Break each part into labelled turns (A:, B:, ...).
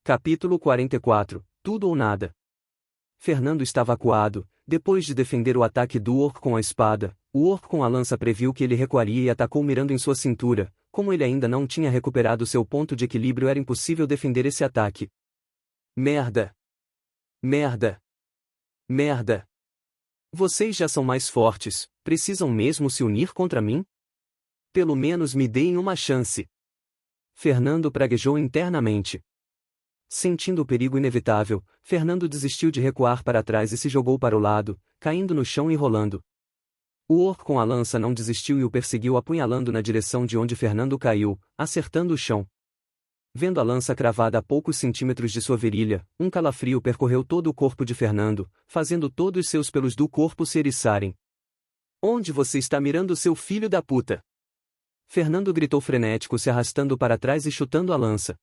A: Capítulo 44. Tudo ou nada. Fernando estava acuado. Depois de defender o ataque do orc com a espada, o orc com a lança previu que ele recuaria e atacou mirando em sua cintura. Como ele ainda não tinha recuperado seu ponto de equilíbrio, era impossível defender esse ataque. Merda! Merda! Merda! Vocês já são mais fortes, precisam mesmo se unir contra mim? Pelo menos me deem uma chance. Fernando praguejou internamente. Sentindo o perigo inevitável, Fernando desistiu de recuar para trás e se jogou para o lado, caindo no chão e rolando. O orc com a lança não desistiu e o perseguiu apunhalando na direção de onde Fernando caiu, acertando o chão. Vendo a lança cravada a poucos centímetros de sua virilha, um calafrio percorreu todo o corpo de Fernando, fazendo todos os seus pelos do corpo se eriçarem. Onde você está mirando, seu filho da puta? Fernando gritou frenético, se arrastando para trás e chutando a lança.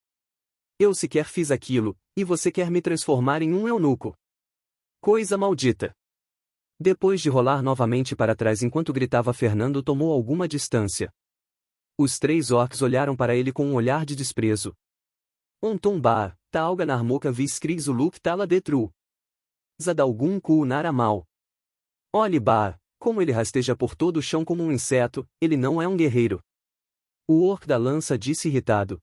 A: Eu sequer fiz aquilo, e você quer me transformar em um eunuco? Coisa maldita! Depois de rolar novamente para trás enquanto gritava, Fernando tomou alguma distância. Os três orcs olharam para ele com um olhar de desprezo. Ontombar, Talga Narmoka Viskris Uluk Tala Detru. Zadalgun Ku Naramal. Olhe Bar, como ele rasteja por todo o chão como um inseto, ele não é um guerreiro. O orc da lança disse irritado.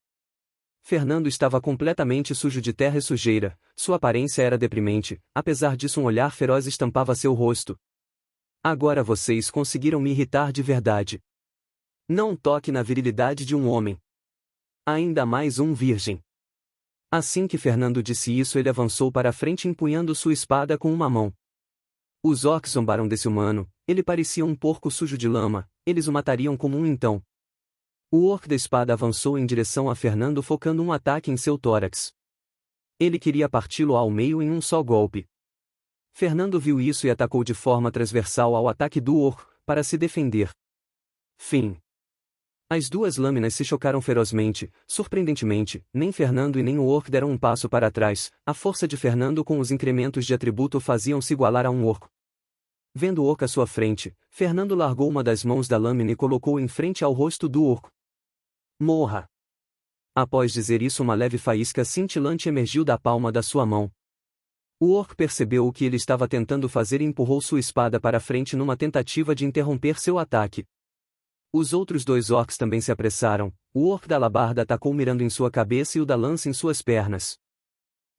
A: Fernando estava completamente sujo de terra e sujeira, sua aparência era deprimente, apesar disso um olhar feroz estampava seu rosto. Agora vocês conseguiram me irritar de verdade. Não toque na virilidade de um homem. Ainda mais um virgem. Assim que Fernando disse isso, ele avançou para a frente empunhando sua espada com uma mão. Os orcs zombaram desse humano, ele parecia um porco sujo de lama, eles o matariam como um então. O orc da espada avançou em direção a Fernando focando um ataque em seu tórax. Ele queria parti-lo ao meio em um só golpe. Fernando viu isso e atacou de forma transversal ao ataque do orc, para se defender. Fim. As duas lâminas se chocaram ferozmente, surpreendentemente, nem Fernando e nem o orc deram um passo para trás, a força de Fernando com os incrementos de atributo faziam-se igualar a um orc. Vendo o orc à sua frente, Fernando largou uma das mãos da lâmina e colocou em frente ao rosto do orc. Morra! Após dizer isso, uma leve faísca cintilante emergiu da palma da sua mão. O orc percebeu o que ele estava tentando fazer e empurrou sua espada para frente numa tentativa de interromper seu ataque. Os outros dois orcs também se apressaram, o orc da alabarda atacou mirando em sua cabeça e o da lança em suas pernas.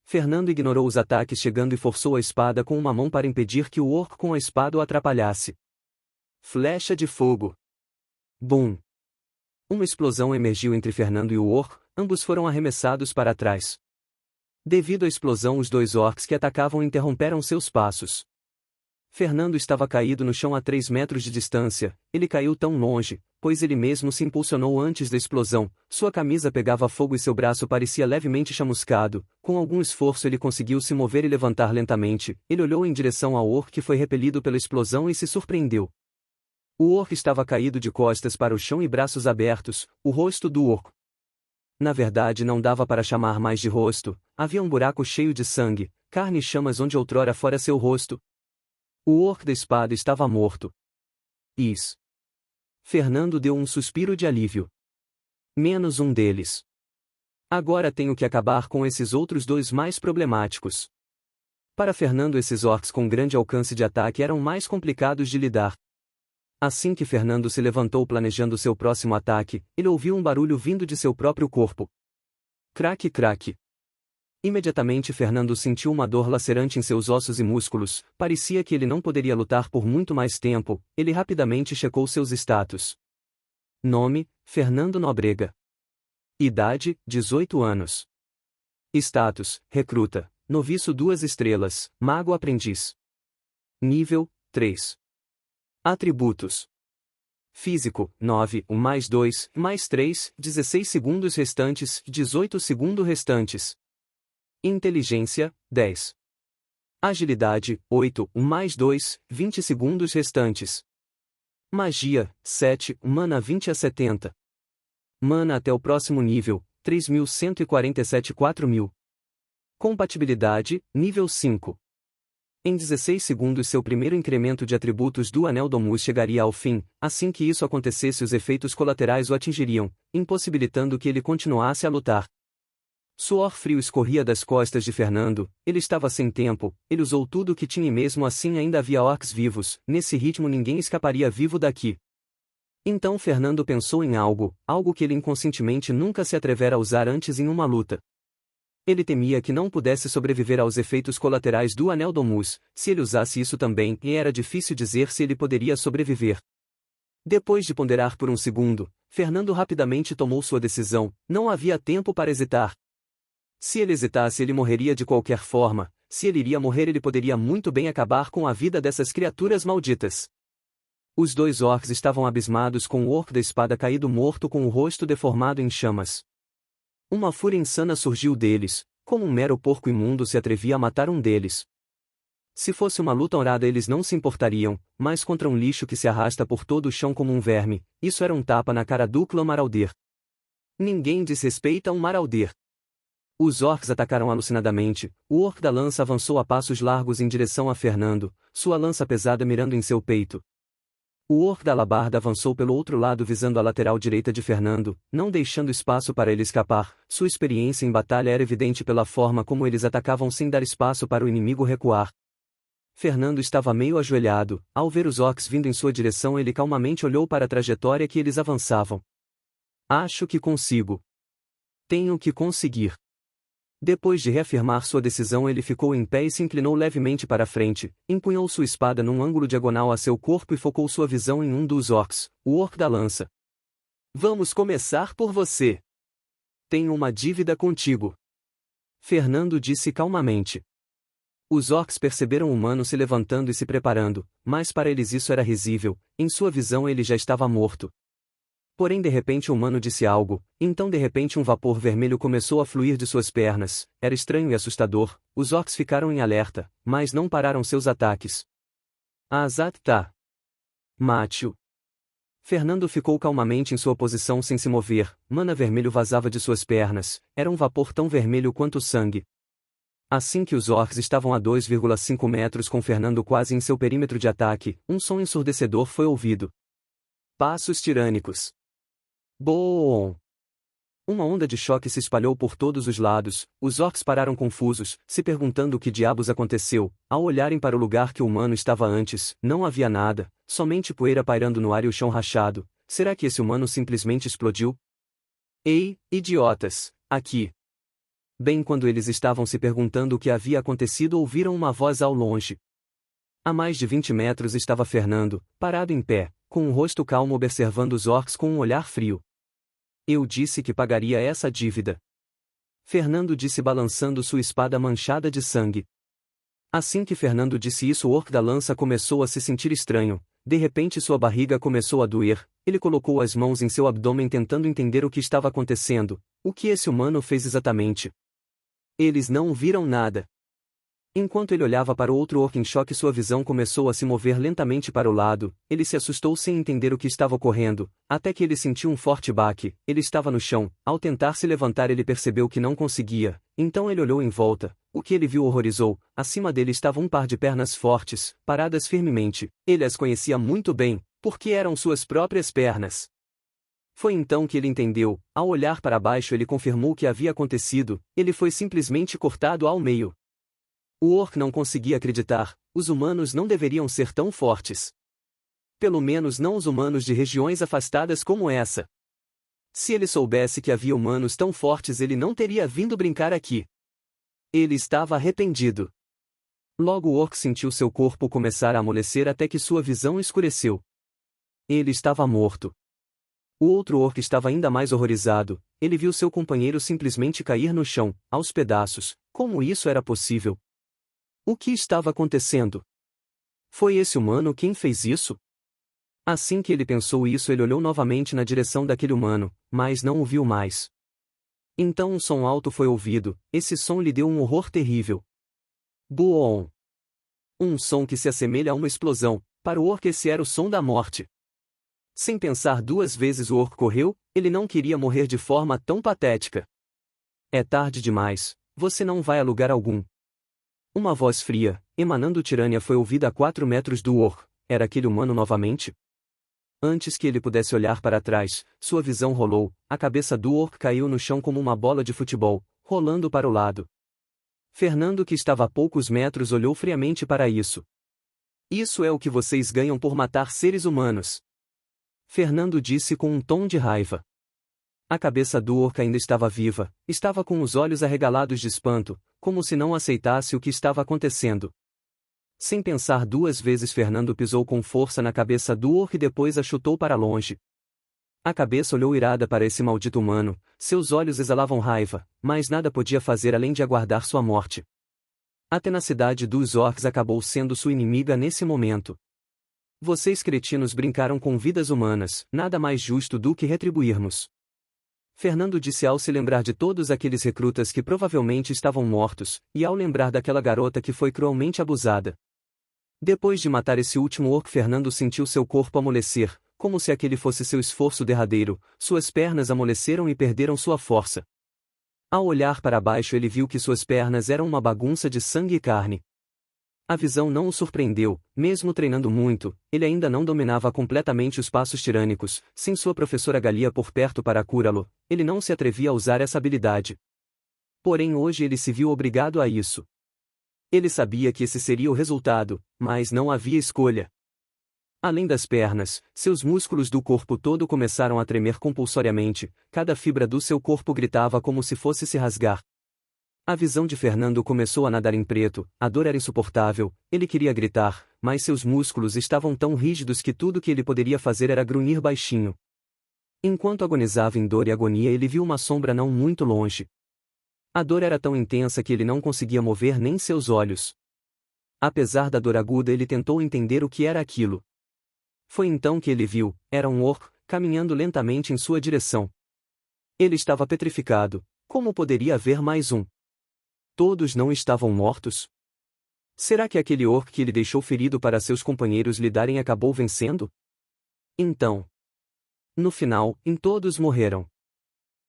A: Fernando ignorou os ataques chegando e forçou a espada com uma mão para impedir que o orc com a espada o atrapalhasse. Flecha de fogo! Bum! Uma explosão emergiu entre Fernando e o orc, ambos foram arremessados para trás. Devido à explosão, os dois orcs que atacavam interromperam seus passos. Fernando estava caído no chão a 3 metros de distância, ele caiu tão longe, pois ele mesmo se impulsionou antes da explosão, sua camisa pegava fogo e seu braço parecia levemente chamuscado, com algum esforço ele conseguiu se mover e levantar lentamente, ele olhou em direção ao orc que foi repelido pela explosão e se surpreendeu. O orc estava caído de costas para o chão e braços abertos, o rosto do orc. Na verdade não dava para chamar mais de rosto, havia um buraco cheio de sangue, carne e chamas onde outrora fora seu rosto. O orc da espada estava morto. Isso. Fernando deu um suspiro de alívio. Menos um deles. Agora tenho que acabar com esses outros dois mais problemáticos. Para Fernando, esses orcs com grande alcance de ataque eram mais complicados de lidar. Assim que Fernando se levantou planejando seu próximo ataque, ele ouviu um barulho vindo de seu próprio corpo. Craque, craque. Imediatamente Fernando sentiu uma dor lacerante em seus ossos e músculos, parecia que ele não poderia lutar por muito mais tempo, ele rapidamente checou seus status. Nome, Fernando Nóbrega. Idade, 18 anos. Status, recruta, noviço 2 estrelas, mago aprendiz. Nível, 3. Atributos. Físico, 9, 1 mais 2, mais 3, 16 segundos restantes, 18 segundos restantes. Inteligência, 10. Agilidade, 8, 1 mais 2, 20 segundos restantes. Magia, 7, mana 20 a 70. Mana até o próximo nível, 3.147 4.000. Compatibilidade, nível 5. Em 16 segundos seu primeiro incremento de atributos do Anel Domus chegaria ao fim, assim que isso acontecesse os efeitos colaterais o atingiriam, impossibilitando que ele continuasse a lutar. Suor frio escorria das costas de Fernando, ele estava sem tempo, ele usou tudo o que tinha e mesmo assim ainda havia orcs vivos, nesse ritmo ninguém escaparia vivo daqui. Então Fernando pensou em algo que ele inconscientemente nunca se atrevera a usar antes em uma luta. Ele temia que não pudesse sobreviver aos efeitos colaterais do Anel Domus, se ele usasse isso também, e era difícil dizer se ele poderia sobreviver. Depois de ponderar por um segundo, Fernando rapidamente tomou sua decisão, não havia tempo para hesitar. Se ele hesitasse ele morreria de qualquer forma, se ele iria morrer ele poderia muito bem acabar com a vida dessas criaturas malditas. Os dois orcs estavam abismados com o orc da espada caído morto com o rosto deformado em chamas. Uma fúria insana surgiu deles, como um mero porco imundo se atrevia a matar um deles. Se fosse uma luta honrada eles não se importariam, mas contra um lixo que se arrasta por todo o chão como um verme, isso era um tapa na cara do clã Marauder. Ninguém desrespeita um Marauder. Os orcs atacaram alucinadamente, o orc da lança avançou a passos largos em direção a Fernando, sua lança pesada mirando em seu peito. O orc da alabarda avançou pelo outro lado visando a lateral direita de Fernando, não deixando espaço para ele escapar. Sua experiência em batalha era evidente pela forma como eles atacavam sem dar espaço para o inimigo recuar. Fernando estava meio ajoelhado, ao ver os orcs vindo em sua direção ele calmamente olhou para a trajetória que eles avançavam. Acho que consigo. Tenho que conseguir. Depois de reafirmar sua decisão ele ficou em pé e se inclinou levemente para a frente, empunhou sua espada num ângulo diagonal a seu corpo e focou sua visão em um dos orcs, o orc da lança. Vamos começar por você. Tenho uma dívida contigo. Fernando disse calmamente. Os orcs perceberam o humano se levantando e se preparando, mas para eles isso era risível, em sua visão ele já estava morto. Porém de repente o humano disse algo, então de repente um vapor vermelho começou a fluir de suas pernas, era estranho e assustador, os orcs ficaram em alerta, mas não pararam seus ataques. Azat tá. Mate-o. Fernando ficou calmamente em sua posição sem se mover, mana vermelho vazava de suas pernas, era um vapor tão vermelho quanto o sangue. Assim que os orcs estavam a 2,5 metros com Fernando quase em seu perímetro de ataque, um som ensurdecedor foi ouvido. Passos tirânicos. Boom! Uma onda de choque se espalhou por todos os lados, os orcs pararam confusos, se perguntando o que diabos aconteceu. Ao olharem para o lugar que o humano estava antes, não havia nada, somente poeira pairando no ar e o chão rachado. Será que esse humano simplesmente explodiu? Ei, idiotas, aqui! Bem quando eles estavam se perguntando o que havia acontecido ouviram uma voz ao longe. A mais de 20 metros estava Fernando, parado em pé, com um rosto calmo observando os orcs com um olhar frio. Eu disse que pagaria essa dívida. Fernando disse balançando sua espada manchada de sangue. Assim que Fernando disse isso o orc da lança começou a se sentir estranho, de repente sua barriga começou a doer, ele colocou as mãos em seu abdômen tentando entender o que estava acontecendo, o que esse humano fez exatamente. Eles não viram nada. Enquanto ele olhava para o outro orc em choque sua visão começou a se mover lentamente para o lado, ele se assustou sem entender o que estava ocorrendo, até que ele sentiu um forte baque, ele estava no chão, ao tentar se levantar ele percebeu que não conseguia, então ele olhou em volta, o que ele viu horrorizou, acima dele estava um par de pernas fortes, paradas firmemente, ele as conhecia muito bem, porque eram suas próprias pernas. Foi então que ele entendeu, ao olhar para baixo ele confirmou o que havia acontecido, ele foi simplesmente cortado ao meio. O orc não conseguia acreditar, os humanos não deveriam ser tão fortes. Pelo menos não os humanos de regiões afastadas como essa. Se ele soubesse que havia humanos tão fortes ele não teria vindo brincar aqui. Ele estava arrependido. Logo o orc sentiu seu corpo começar a amolecer até que sua visão escureceu. Ele estava morto. O outro orc estava ainda mais horrorizado, ele viu seu companheiro simplesmente cair no chão, aos pedaços, como isso era possível? O que estava acontecendo? Foi esse humano quem fez isso? Assim que ele pensou isso ele olhou novamente na direção daquele humano, mas não o viu mais. Então um som alto foi ouvido, esse som lhe deu um horror terrível. Boom! Um som que se assemelha a uma explosão, para o orc esse era o som da morte. Sem pensar duas vezes o orc correu, ele não queria morrer de forma tão patética. É tarde demais, você não vai a lugar algum. Uma voz fria, emanando tirânia foi ouvida a 4 metros do orc. Era aquele humano novamente? Antes que ele pudesse olhar para trás, sua visão rolou, a cabeça do orc caiu no chão como uma bola de futebol, rolando para o lado. Fernando, que estava a poucos metros, olhou friamente para isso. Isso é o que vocês ganham por matar seres humanos. Fernando disse com um tom de raiva. A cabeça do orc ainda estava viva, estava com os olhos arregalados de espanto, como se não aceitasse o que estava acontecendo. Sem pensar duas vezes, Fernando pisou com força na cabeça do orc e depois a chutou para longe. A cabeça olhou irada para esse maldito humano, seus olhos exalavam raiva, mas nada podia fazer além de aguardar sua morte. A tenacidade dos orcs acabou sendo sua inimiga nesse momento. Vocês cretinos brincaram com vidas humanas, nada mais justo do que retribuirmos. Fernando disse ao se lembrar de todos aqueles recrutas que provavelmente estavam mortos, e ao lembrar daquela garota que foi cruelmente abusada. Depois de matar esse último orc, Fernando sentiu seu corpo amolecer, como se aquele fosse seu esforço derradeiro, suas pernas amoleceram e perderam sua força. Ao olhar para baixo, ele viu que suas pernas eram uma bagunça de sangue e carne. A visão não o surpreendeu, mesmo treinando muito, ele ainda não dominava completamente os passos tirânicos, sem sua professora Galia por perto para curá-lo, ele não se atrevia a usar essa habilidade. Porém hoje ele se viu obrigado a isso. Ele sabia que esse seria o resultado, mas não havia escolha. Além das pernas, seus músculos do corpo todo começaram a tremer compulsoriamente, cada fibra do seu corpo gritava como se fosse se rasgar. A visão de Fernando começou a nadar em preto, a dor era insuportável, ele queria gritar, mas seus músculos estavam tão rígidos que tudo que ele poderia fazer era grunhir baixinho. Enquanto agonizava em dor e agonia, ele viu uma sombra não muito longe. A dor era tão intensa que ele não conseguia mover nem seus olhos. Apesar da dor aguda, ele tentou entender o que era aquilo. Foi então que ele viu, era um orc, caminhando lentamente em sua direção. Ele estava petrificado, como poderia haver mais um? Todos não estavam mortos? Será que aquele orc que ele deixou ferido para seus companheiros lidarem acabou vencendo? Então, no final, todos morreram.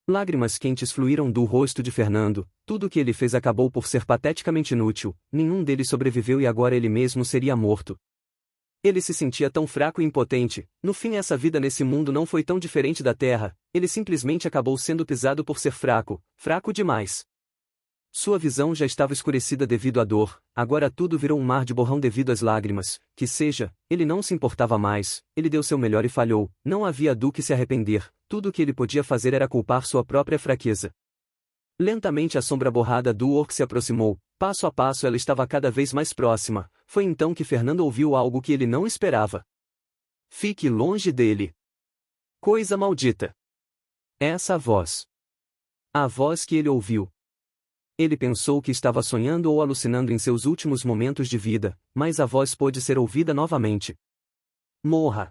A: Lágrimas quentes fluíram do rosto de Fernando, tudo o que ele fez acabou por ser pateticamente inútil, nenhum deles sobreviveu e agora ele mesmo seria morto. Ele se sentia tão fraco e impotente, no fim essa vida nesse mundo não foi tão diferente da Terra, ele simplesmente acabou sendo pisado por ser fraco, fraco demais. Sua visão já estava escurecida devido à dor, agora tudo virou um mar de borrão devido às lágrimas, que seja, ele não se importava mais, ele deu seu melhor e falhou, não havia do que se arrepender, tudo o que ele podia fazer era culpar sua própria fraqueza. Lentamente a sombra borrada do orc se aproximou, passo a passo ela estava cada vez mais próxima, foi então que Fernando ouviu algo que ele não esperava. Fique longe dele. Coisa maldita. Essa voz. A voz que ele ouviu. Ele pensou que estava sonhando ou alucinando em seus últimos momentos de vida, mas a voz pôde ser ouvida novamente. Morra!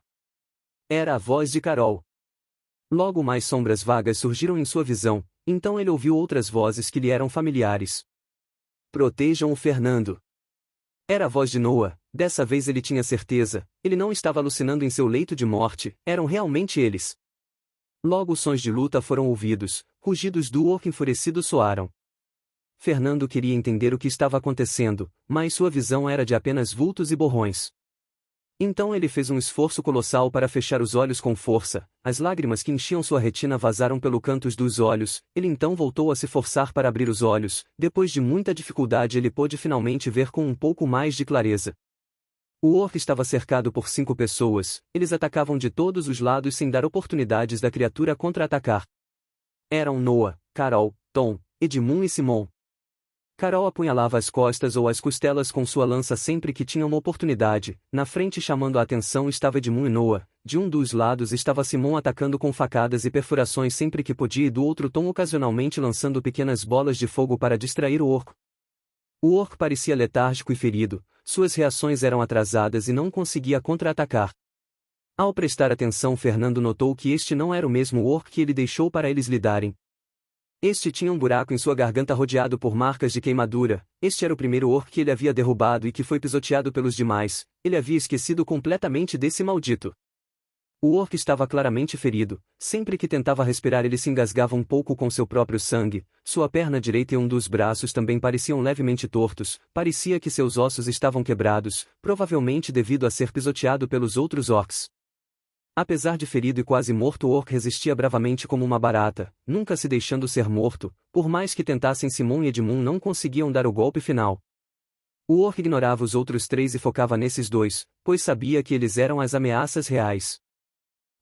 A: Era a voz de Carol. Logo mais sombras vagas surgiram em sua visão, então ele ouviu outras vozes que lhe eram familiares. Protejam o Fernando. Era a voz de Noah, dessa vez ele tinha certeza, ele não estava alucinando em seu leito de morte, eram realmente eles. Logo sons de luta foram ouvidos, rugidos do orc enfurecido soaram. Fernando queria entender o que estava acontecendo, mas sua visão era de apenas vultos e borrões. Então ele fez um esforço colossal para fechar os olhos com força, as lágrimas que enchiam sua retina vazaram pelo cantos dos olhos, ele então voltou a se forçar para abrir os olhos, depois de muita dificuldade ele pôde finalmente ver com um pouco mais de clareza. O orc estava cercado por 5 pessoas, eles atacavam de todos os lados sem dar oportunidades da criatura contra-atacar. Eram Noah, Carol, Tom, Edmund e Simon. Carol apunhalava as costas ou as costelas com sua lança sempre que tinha uma oportunidade, na frente chamando a atenção estava Edmund e Noah, de um dos lados estava Simon atacando com facadas e perfurações sempre que podia e do outro Tom ocasionalmente lançando pequenas bolas de fogo para distrair o orc. O orc parecia letárgico e ferido, suas reações eram atrasadas e não conseguia contra-atacar. Ao prestar atenção, Fernando notou que este não era o mesmo orc que ele deixou para eles lidarem. Este tinha um buraco em sua garganta rodeado por marcas de queimadura, este era o primeiro orc que ele havia derrubado e que foi pisoteado pelos demais, ele havia esquecido completamente desse maldito. O orc estava claramente ferido, sempre que tentava respirar ele se engasgava um pouco com seu próprio sangue, sua perna direita e um dos braços também pareciam levemente tortos, parecia que seus ossos estavam quebrados, provavelmente devido a ser pisoteado pelos outros orcs. Apesar de ferido e quase morto, o orc resistia bravamente como uma barata, nunca se deixando ser morto. Por mais que tentassem, Simon e Edmund não conseguiam dar o golpe final. O orc ignorava os outros três e focava nesses dois, pois sabia que eles eram as ameaças reais.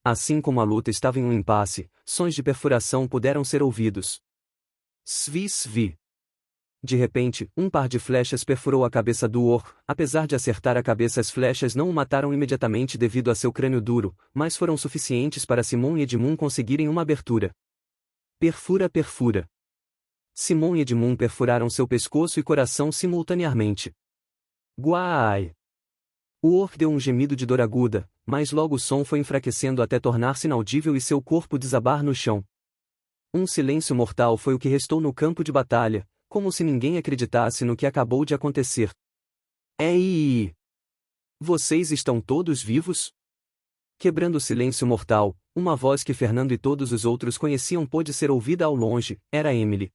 A: Assim como a luta estava em um impasse, sons de perfuração puderam ser ouvidos. Svi svi. De repente, um par de flechas perfurou a cabeça do orc. Apesar de acertar a cabeça, as flechas não o mataram imediatamente devido a seu crânio duro, mas foram suficientes para Simon e Edmund conseguirem uma abertura. Perfura, perfura. Simon e Edmund perfuraram seu pescoço e coração simultaneamente. Guai! O orc deu um gemido de dor aguda, mas logo o som foi enfraquecendo até tornar-se inaudível e seu corpo desabar no chão. Um silêncio mortal foi o que restou no campo de batalha, como se ninguém acreditasse no que acabou de acontecer. Ei! Vocês estão todos vivos? Quebrando o silêncio mortal, uma voz que Fernando e todos os outros conheciam pôde ser ouvida ao longe. Era Emily.